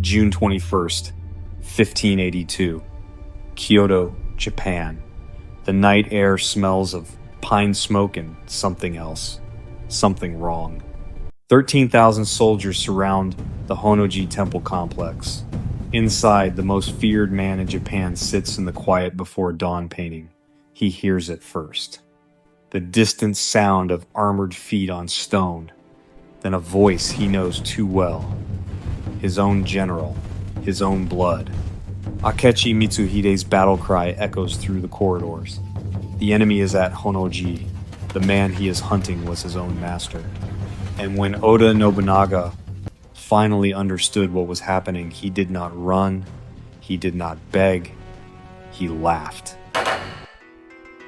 June 21st, 1582. Kyoto, Japan. The night air smells of pine smoke and something else. Something wrong. 13,000 soldiers surround the Honno-ji temple complex. Inside, the most feared man in Japan sits in the quiet before dawn painting. He hears it first. The distant sound of armored feet on stone. Then a voice he knows too well. His own general, his own blood. Akechi Mitsuhide's battle cry echoes through the corridors. The enemy is at Honno-ji. The man he is hunting was his own master. And when Oda Nobunaga finally understood what was happening, he did not run, he did not beg, he laughed.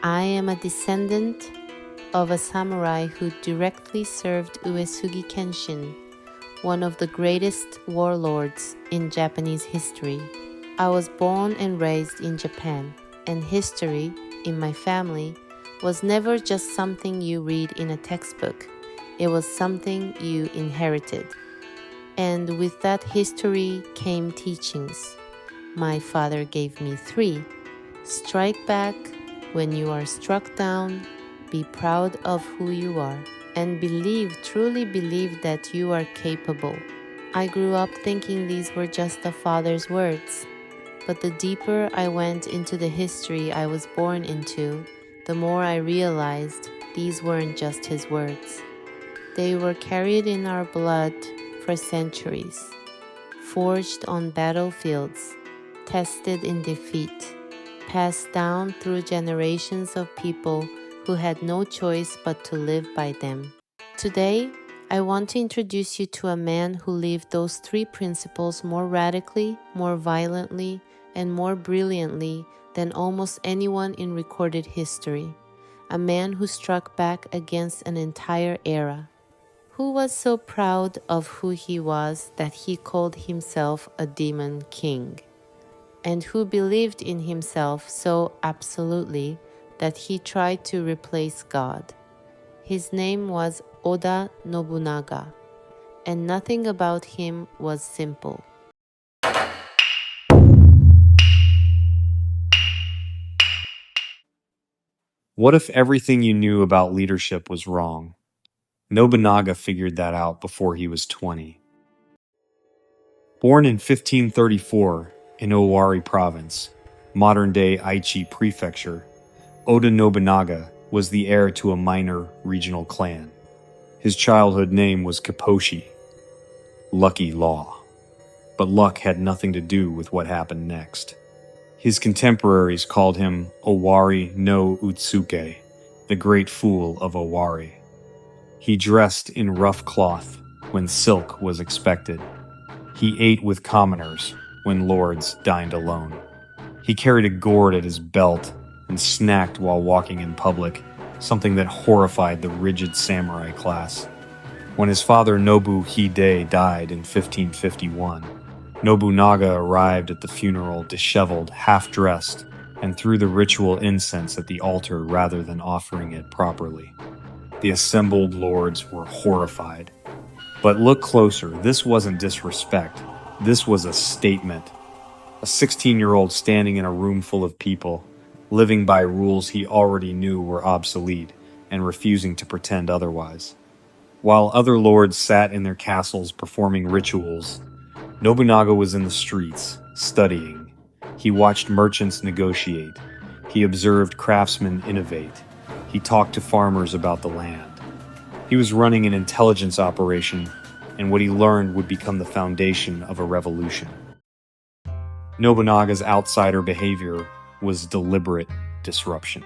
I am a descendant of a samurai who directly served Uesugi Kenshin, one of the greatest warlords in Japanese history. I was born and raised in Japan, and history, in my family, was never just something you read in a textbook. It was something you inherited. And with that history came teachings. My father gave me 3. Strike back when you are struck down. Be proud of who you are. And truly believe that you are capable. I grew up thinking these were just the father's words. But the deeper I went into the history I was born into, the more I realized these weren't just his words. They were carried in our blood for centuries, forged on battlefields, tested in defeat, passed down through generations of people who had no choice but to live by them. Today, I want to introduce you to a man who lived those 3 principles more radically, more violently, and more brilliantly than almost anyone in recorded history. A man who struck back against an entire era. Who was so proud of who he was that he called himself a demon king. And who believed in himself so absolutely that he tried to replace God. His name was Oda Nobunaga, and nothing about him was simple. What if everything you knew about leadership was wrong? Nobunaga figured that out before he was 20. Born in 1534 in Owari province, modern-day Aichi prefecture, Oda Nobunaga was the heir to a minor regional clan. His childhood name was Kaposhi, Lucky Law. But luck had nothing to do with what happened next. His contemporaries called him Owari no Utsuke, the great fool of Owari. He dressed in rough cloth when silk was expected. He ate with commoners when lords dined alone. He carried a gourd at his belt and snacked while walking in public, something that horrified the rigid samurai class. When his father Nobu Hiei died in 1551, Nobunaga arrived at the funeral disheveled, half-dressed, and threw the ritual incense at the altar rather than offering it properly. The assembled lords were horrified. But look closer, this wasn't disrespect. This was a statement. A 16-year-old standing in a room full of people, living by rules he already knew were obsolete, and refusing to pretend otherwise. While other lords sat in their castles performing rituals, Nobunaga was in the streets, studying. He watched merchants negotiate. He observed craftsmen innovate. He talked to farmers about the land. He was running an intelligence operation, and what he learned would become the foundation of a revolution. Nobunaga's outsider behavior was deliberate disruption.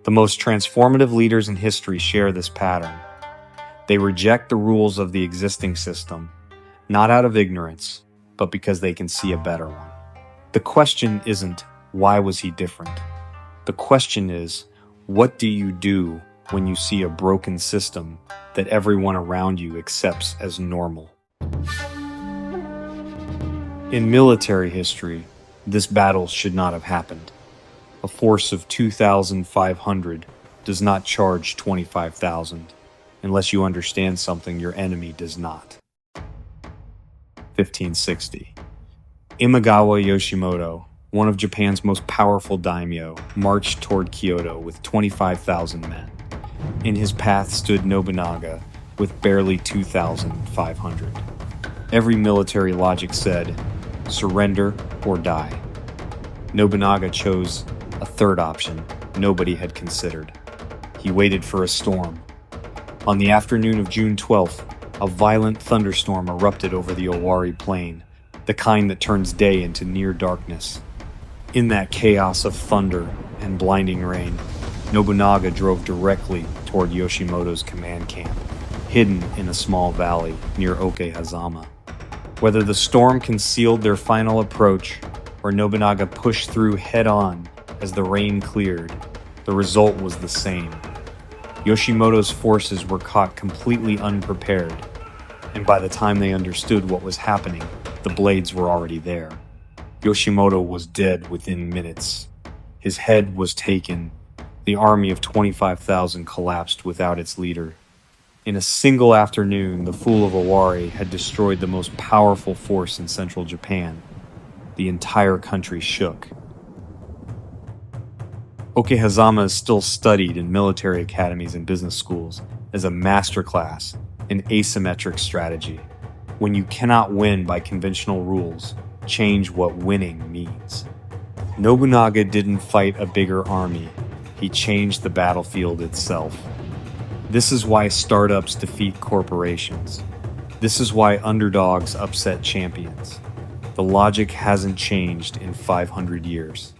The most transformative leaders in history share this pattern. They reject the rules of the existing system, not out of ignorance, but because they can see a better one. The question isn't, why was he different? The question is, what do you do when you see a broken system that everyone around you accepts as normal? In military history, this battle should not have happened. A force of 2,500 does not charge 25,000, unless you understand something your enemy does not. 1560. Imagawa Yoshimoto, one of Japan's most powerful daimyo, marched toward Kyoto with 25,000 men. In his path stood Nobunaga with barely 2,500. Every military logic said, surrender or die. Nobunaga chose a third option nobody had considered. He waited for a storm. On the afternoon of June 12th, a violent thunderstorm erupted over the Owari plain, the kind that turns day into near darkness. In that chaos of thunder and blinding rain, Nobunaga drove directly toward Yoshimoto's command camp, hidden in a small valley near Okehazama. Whether the storm concealed their final approach or Nobunaga pushed through head-on as the rain cleared, the result was the same. Yoshimoto's forces were caught completely unprepared, and by the time they understood what was happening, the blades were already there. Yoshimoto was dead within minutes. His head was taken. The army of 25,000 collapsed without its leader. In a single afternoon, the Fool of Owari had destroyed the most powerful force in central Japan. The entire country shook. Okehazama is still studied in military academies and business schools as a masterclass in asymmetric strategy. When you cannot win by conventional rules, change what winning means. Nobunaga didn't fight a bigger army. He changed the battlefield itself. This is why startups defeat corporations. This is why underdogs upset champions. The logic hasn't changed in 500 years.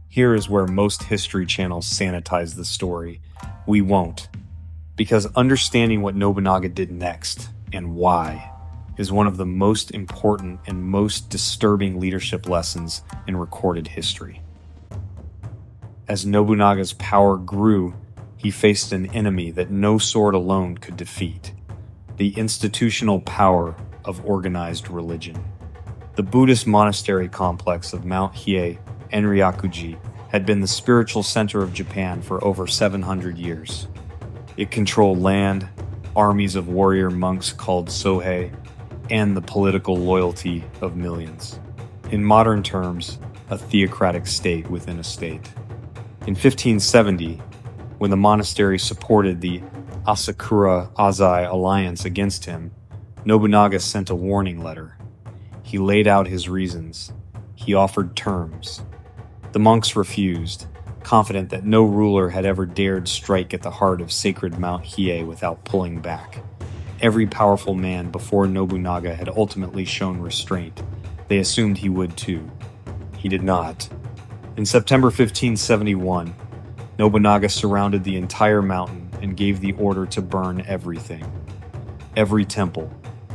Here is where most history channels sanitize the story. We won't. Because understanding what Nobunaga did next, and why, is one of the most important and most disturbing leadership lessons in recorded history. As Nobunaga's power grew, he faced an enemy that no sword alone could defeat: the institutional power of organized religion. The Buddhist monastery complex of Mount Hiei and Rakuichi had been the spiritual center of Japan for over 700 years. It controlled land, armies of warrior monks called Sohei, and the political loyalty of millions. In modern terms, a theocratic state within a state. In 1570, when the monastery supported the Asakura-Azai alliance against him, Nobunaga sent a warning letter. He laid out his reasons. He offered terms. The monks refused, confident that no ruler had ever dared strike at the heart of sacred Mount Hiei without pulling back. Every powerful man before Nobunaga had ultimately shown restraint. They assumed he would too. He did not. In September 1571, Nobunaga surrounded the entire mountain and gave the order to burn everything. Every temple,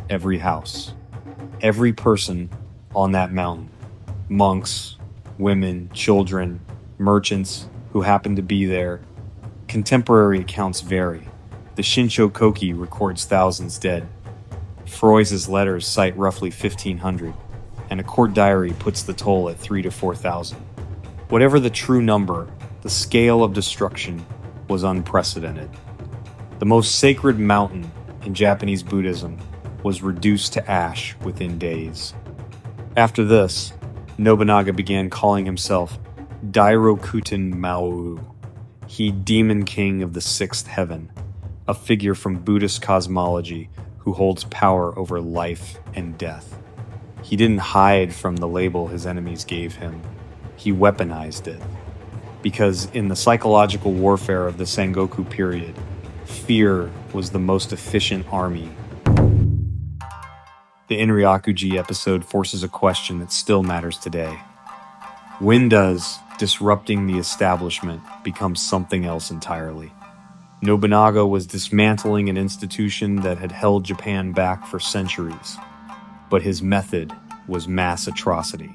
every house, every person on that mountain. Monks, women, children, merchants who happened to be there. Contemporary accounts vary. The Shinsho Koki records thousands dead. Froy's letters cite roughly 1,500, and a court diary puts the toll at 3,000 to 4,000. Whatever the true number, the scale of destruction was unprecedented. The most sacred mountain in Japanese Buddhism was reduced to ash within days. After this, Nobunaga began calling himself Dairokuten Maou, he demon king of the sixth heaven, a figure from Buddhist cosmology who holds power over life and death. He didn't hide from the label his enemies gave him. He weaponized it. Because in the psychological warfare of the Sengoku period, fear was the most efficient army. The Inryakuji episode forces a question that still matters today. When does disrupting the establishment become something else entirely? Nobunaga was dismantling an institution that had held Japan back for centuries, but his method was mass atrocity.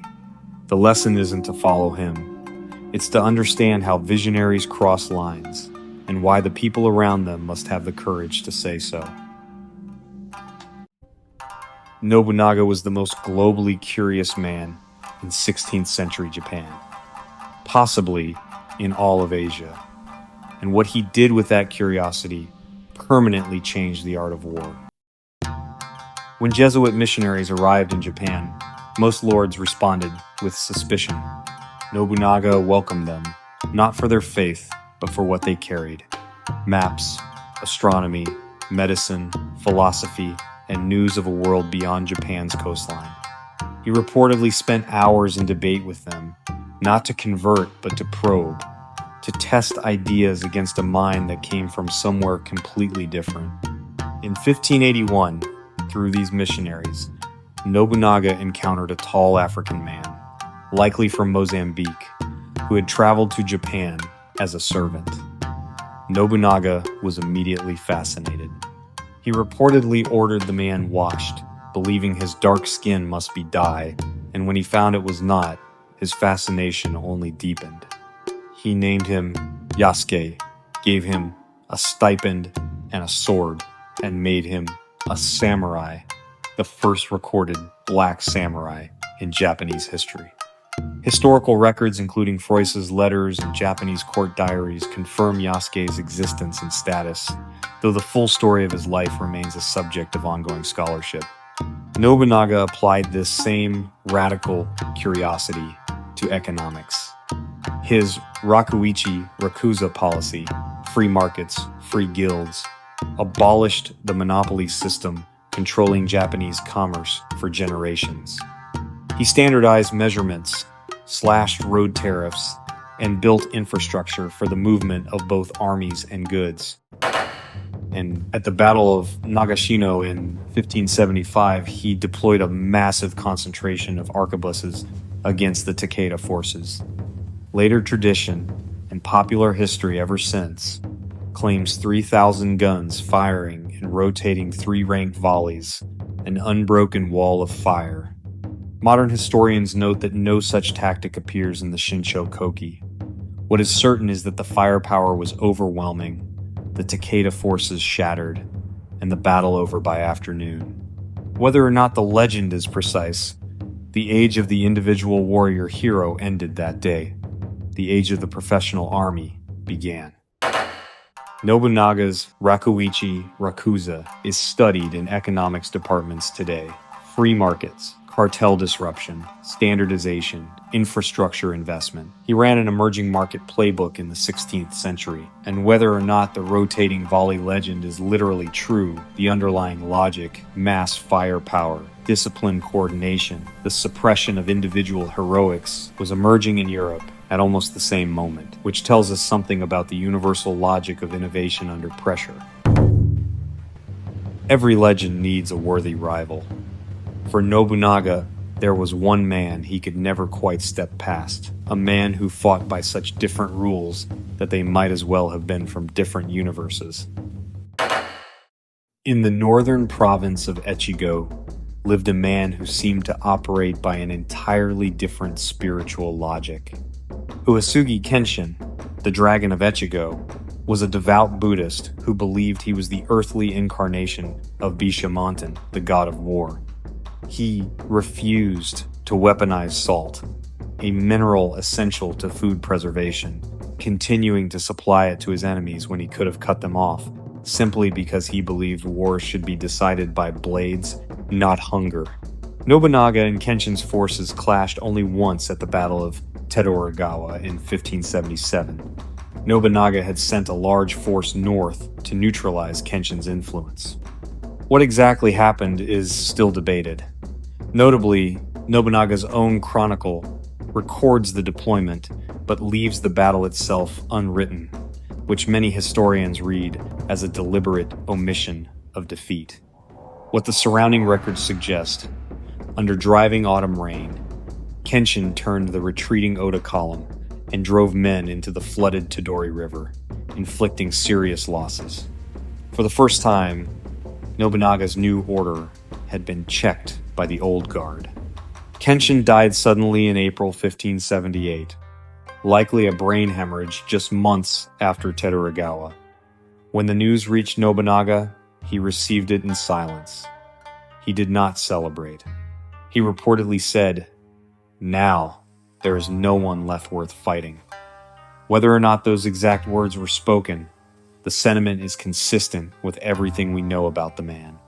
The lesson isn't to follow him. It's to understand how visionaries cross lines and why the people around them must have the courage to say so. Nobunaga was the most globally curious man in 16th century Japan, possibly in all of Asia. And what he did with that curiosity permanently changed the art of war. When Jesuit missionaries arrived in Japan, most lords responded with suspicion. Nobunaga welcomed them, not for their faith, but for what they carried: maps, astronomy, medicine, philosophy, and news of a world beyond Japan's coastline. He reportedly spent hours in debate with them, not to convert, but to probe, to test ideas against a mind that came from somewhere completely different. In 1581, through these missionaries, Nobunaga encountered a tall African man, likely from Mozambique, who had traveled to Japan as a servant. Nobunaga was immediately fascinated. He reportedly ordered the man washed, believing his dark skin must be dye, and when he found it was not, his fascination only deepened. He named him Yasuke, gave him a stipend and a sword, and made him a samurai, the first recorded black samurai in Japanese history. Historical records, including Freus's letters and Japanese court diaries, confirm Yasuke's existence and status, though the full story of his life remains a subject of ongoing scholarship. Nobunaga applied this same radical curiosity to economics. His Rakuichi Rakuza policy, free markets, free guilds, abolished the monopoly system controlling Japanese commerce for generations. He standardized measurements, slashed road tariffs, and built infrastructure for the movement of both armies and goods. And at the Battle of Nagashino in 1575, he deployed a massive concentration of arquebuses against the Takeda forces. Later tradition, and popular history ever since, claims 3,000 guns firing and rotating three-ranked volleys, an unbroken wall of fire. Modern historians note that no such tactic appears in the Shinsho Koki. What is certain is that the firepower was overwhelming, the Takeda forces shattered, and the battle over by afternoon. Whether or not the legend is precise, the age of the individual warrior hero ended that day. The age of the professional army began. Nobunaga's Rakuichi Rakuza is studied in economics departments today. Free markets, cartel disruption, standardization, infrastructure investment. He ran an emerging market playbook in the 16th century, and whether or not the rotating volley legend is literally true, the underlying logic, mass firepower, discipline coordination, the suppression of individual heroics was emerging in Europe at almost the same moment, which tells us something about the universal logic of innovation under pressure. Every legend needs a worthy rival. For Nobunaga, there was one man he could never quite step past, a man who fought by such different rules that they might as well have been from different universes. In the northern province of Echigo lived a man who seemed to operate by an entirely different spiritual logic. Uesugi Kenshin, the dragon of Echigo, was a devout Buddhist who believed he was the earthly incarnation of Bishamonten, the god of war. He refused to weaponize salt, a mineral essential to food preservation, continuing to supply it to his enemies when he could have cut them off, simply because he believed wars should be decided by blades, not hunger. Nobunaga and Kenshin's forces clashed only once at the Battle of Tedoragawa in 1577. Nobunaga had sent a large force north to neutralize Kenshin's influence. What exactly happened is still debated. Notably, Nobunaga's own chronicle records the deployment, but leaves the battle itself unwritten, which many historians read as a deliberate omission of defeat. What the surrounding records suggest, under driving autumn rain, Kenshin turned the retreating Oda column and drove men into the flooded Todori River, inflicting serious losses. For the first time, Nobunaga's new order had been checked by the old guard. Kenshin died suddenly in April 1578, likely a brain hemorrhage just months after Tedoragawa. When the news reached Nobunaga, he received it in silence. He did not celebrate. He reportedly said, "Now, there is no one left worth fighting." Whether or not those exact words were spoken, the sentiment is consistent with everything we know about the man.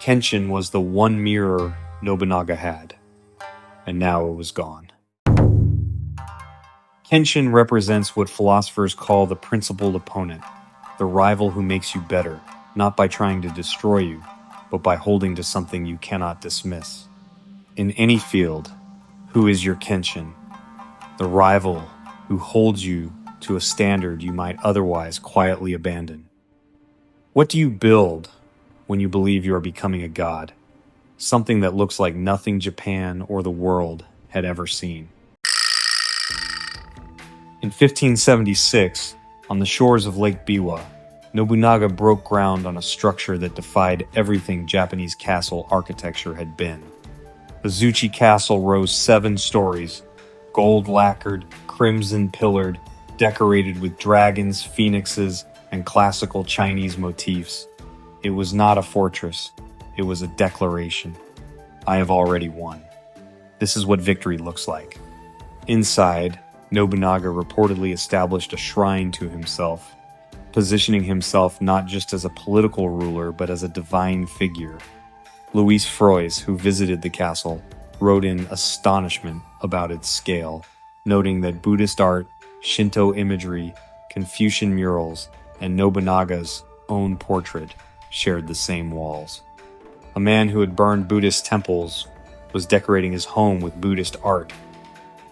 Kenshin was the one mirror Nobunaga had, and now it was gone. Kenshin represents what philosophers call the principled opponent, the rival who makes you better, not by trying to destroy you, but by holding to something you cannot dismiss. In any field, who is your Kenshin? The rival who holds you to a standard you might otherwise quietly abandon. What do you build when you believe you are becoming a god? Something that looks like nothing Japan or the world had ever seen. In 1576, on the shores of Lake Biwa, Nobunaga broke ground on a structure that defied everything Japanese castle architecture had been. Azuchi Castle rose 7 stories, gold-lacquered, crimson-pillared, decorated with dragons, phoenixes, and classical Chinese motifs. It was not a fortress. It was a declaration. I have already won. This is what victory looks like. Inside, Nobunaga reportedly established a shrine to himself, positioning himself not just as a political ruler but as a divine figure. Louis Froys, who visited the castle, wrote in astonishment about its scale, noting that Buddhist art, Shinto imagery, Confucian murals, and Nobunaga's own portrait shared the same walls. A man who had burned Buddhist temples was decorating his home with Buddhist art.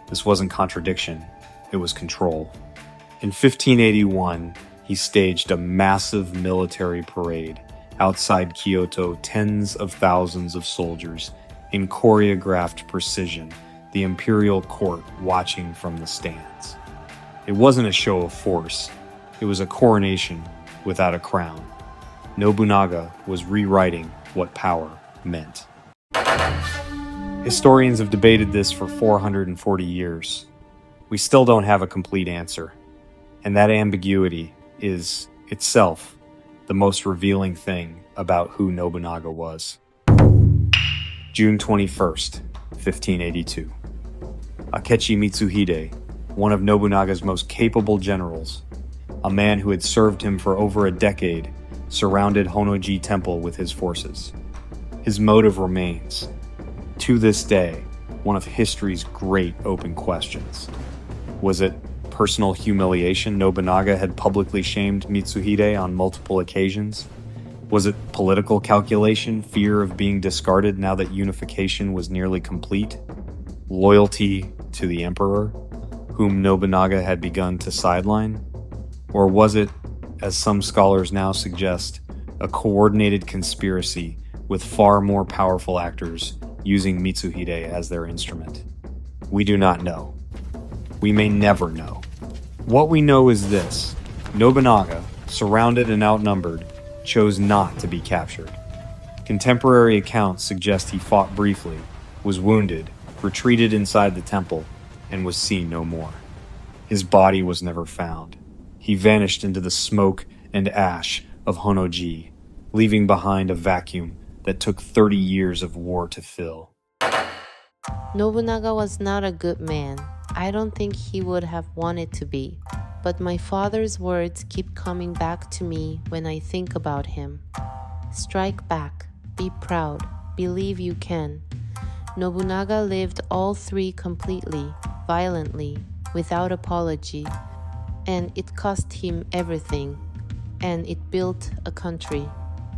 This wasn't contradiction, it was control. In 1581, he staged a massive military parade. Outside Kyoto, tens of thousands of soldiers, in choreographed precision, the imperial court watching from the stands. It wasn't a show of force, it was a coronation without a crown. Nobunaga was rewriting what power meant. Historians have debated this for 440 years. We still don't have a complete answer, and that ambiguity is, itself, the most revealing thing about who Nobunaga was. June 21st, 1582. Akechi Mitsuhide, one of Nobunaga's most capable generals, a man who had served him for over a decade, surrounded Honno-ji Temple with his forces. His motive remains, to this day, one of history's great open questions. Was it personal humiliation? Nobunaga had publicly shamed Mitsuhide on multiple occasions. Was it political calculation, fear of being discarded now that unification was nearly complete? Loyalty to the emperor, whom Nobunaga had begun to sideline? Or was it, as some scholars now suggest, a coordinated conspiracy with far more powerful actors using Mitsuhide as their instrument? We do not know. We may never know. What we know is this: Nobunaga, surrounded and outnumbered, chose not to be captured. Contemporary accounts suggest he fought briefly, was wounded, retreated inside the temple, and was seen no more. His body was never found. He vanished into the smoke and ash of Honno-ji, leaving behind a vacuum that took 30 years of war to fill. Nobunaga was not a good man. I don't think he would have wanted to be, but my father's words keep coming back to me when I think about him. Strike back, be proud, believe you can. Nobunaga lived all 3 completely, violently, without apology, and it cost him everything, and it built a country.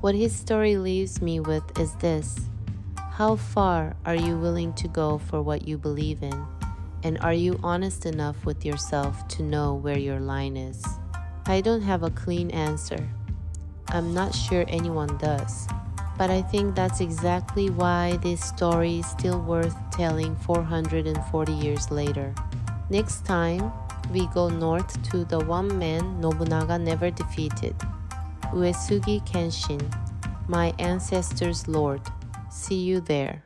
What his story leaves me with is this: how far are you willing to go for what you believe in? And are you honest enough with yourself to know where your line is? I don't have a clean answer. I'm not sure anyone does. But I think that's exactly why this story is still worth telling 440 years later. Next time, we go north to the one man Nobunaga never defeated, Uesugi Kenshin, my ancestor's lord. See you there.